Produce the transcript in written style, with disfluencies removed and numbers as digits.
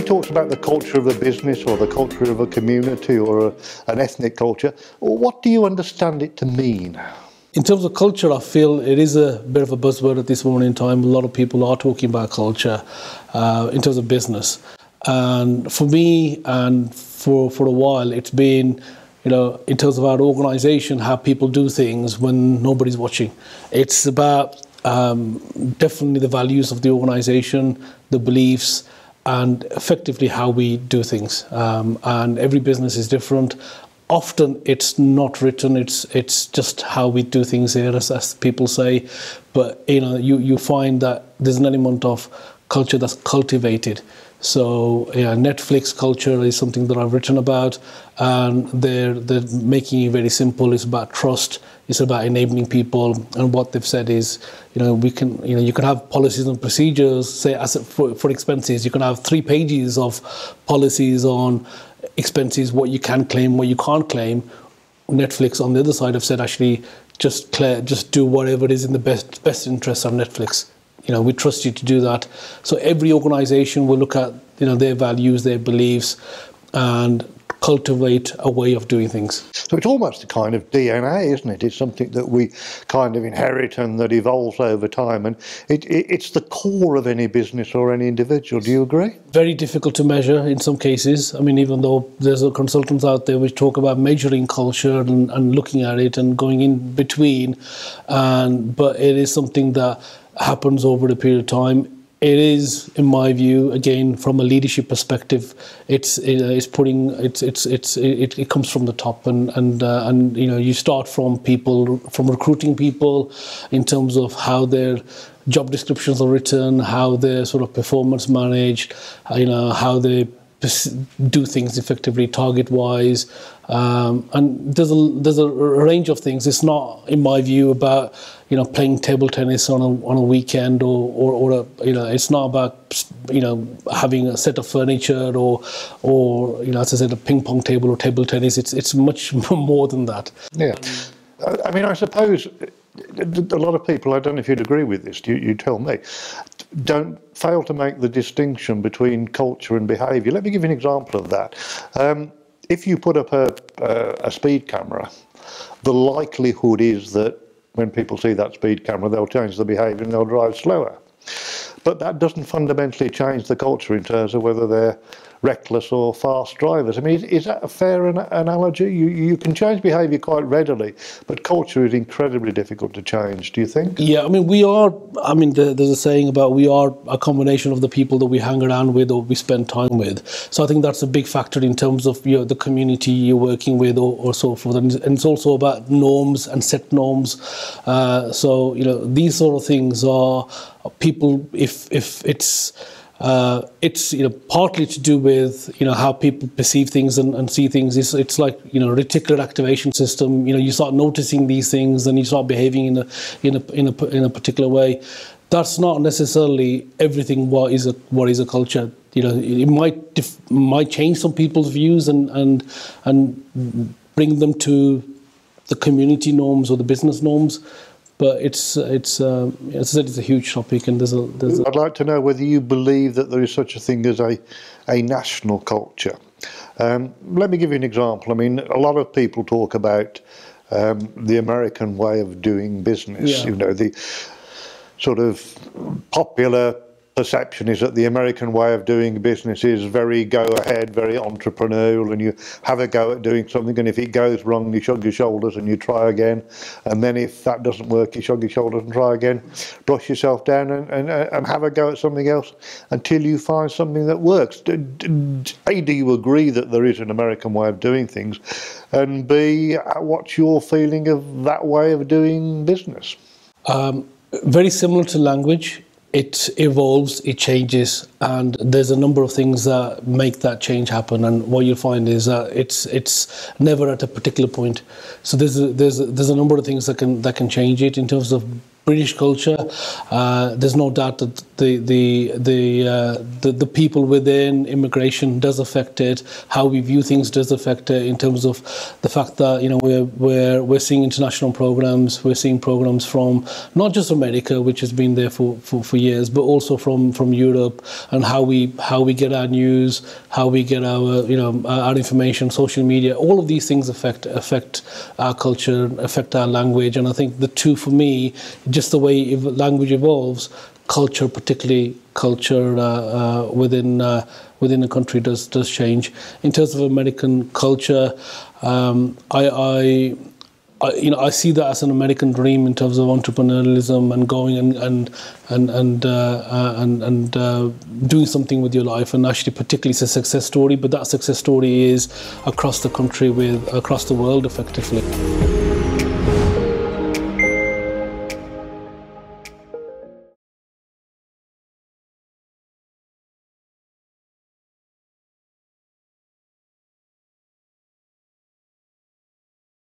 talks about the culture of a business or the culture of a community or an ethnic culture, what do you understand it to mean? In terms of culture, I feel it is a bit of a buzzword at this moment in time. A lot of people are talking about culture in terms of business. And for me and for a while, it's been, in terms of our organisation, how people do things when nobody's watching. It's about definitely the values of the organisation, the beliefs, and effectively how we do things. And every business is different. Often it's not written, it's just how we do things here, as people say. But you find that there's an element of culture that's cultivated. So Netflix culture is something that I've written about, and they're making it very simple. It's about trust. It's about enabling people, and what they've said is, you can have policies and procedures. Say, for expenses, you can have 3 pages of policies on expenses, what you can claim, what you can't claim. Netflix, on the other side, have said actually just do whatever is in the best interest of Netflix. We trust you to do that. So every organisation will look at their values, their beliefs, and cultivate a way of doing things. So it's almost a kind of DNA, isn't it? It's something that we kind of inherit and that evolves over time, and it's the core of any business or any individual. Do you agree? Very difficult to measure in some cases. I mean, even though there's consultants out there which talk about measuring culture and looking at it and going in between, but it is something that happens over a period of time. It is, in my view, again from a leadership perspective, it comes from the top, and you start from people, from recruiting people, in terms of how their job descriptions are written, how their sort of performance managed, how they do things effectively, target-wise, and there's a range of things. It's not, in my view, about playing table tennis on a weekend, or it's not about having a set of furniture or as I said, a ping pong table or table tennis. It's much more than that. Yeah, I mean, I suppose a lot of people, I don't know if you'd agree with this, you tell me, don't fail to make the distinction between culture and behaviour. Let me give you an example of that. If you put up a speed camera, the likelihood is that when people see that speed camera, they'll change the behaviour and they'll drive slower. But that doesn't fundamentally change the culture in terms of whether they're reckless or fast drivers. I mean, is that a fair analogy? You can change behaviour quite readily, but culture is incredibly difficult to change, do you think? Yeah, I mean, there's a saying about we are a combination of the people that we hang around with or we spend time with. So I think that's a big factor in terms of the community you're working with or so forth. And it's also about norms and set norms. So these sort of things are people, if it's partly to do with how people perceive things and see things. It's like reticular activation system. You start noticing these things and you start behaving in a particular way. That's not necessarily everything. What is a culture? It might change some people's views and bring them to the community norms or the business norms. But as I said, it's a huge topic, and I'd like to know whether you believe that there is such a thing as a national culture. Let me give you an example. I mean, a lot of people talk about the American way of doing business. Yeah. The sort of popular perception is that the American way of doing business is very go-ahead, very entrepreneurial, and you have a go at doing something, and if it goes wrong, you shrug your shoulders and you try again, and then if that doesn't work, you shrug your shoulders and try again, brush yourself down and have a go at something else until you find something that works. A, do you agree that there is an American way of doing things? And B, what's your feeling of that way of doing business? Very similar to language. It evolves, it changes, and there's a number of things that make that change happen. And what you'll find is that it's never at a particular point. So there's a number of things that can change it. In terms of British culture, there's no doubt that the people within immigration does affect it. How we view things does affect it, in terms of the fact that, you know, we're seeing international programs. We're seeing programs from not just America, which has been there for years, but also from Europe, and how we get our news, how we get our, you know, our information, social media. All of these things affect our culture, affect our language, and I think the two, for me, just the way language evolves, culture, particularly culture within a country, does change. In terms of American culture, I see that as an American dream in terms of entrepreneurialism and going and doing something with your life, and actually particularly it's a success story, but that success story is across the country, across the world effectively.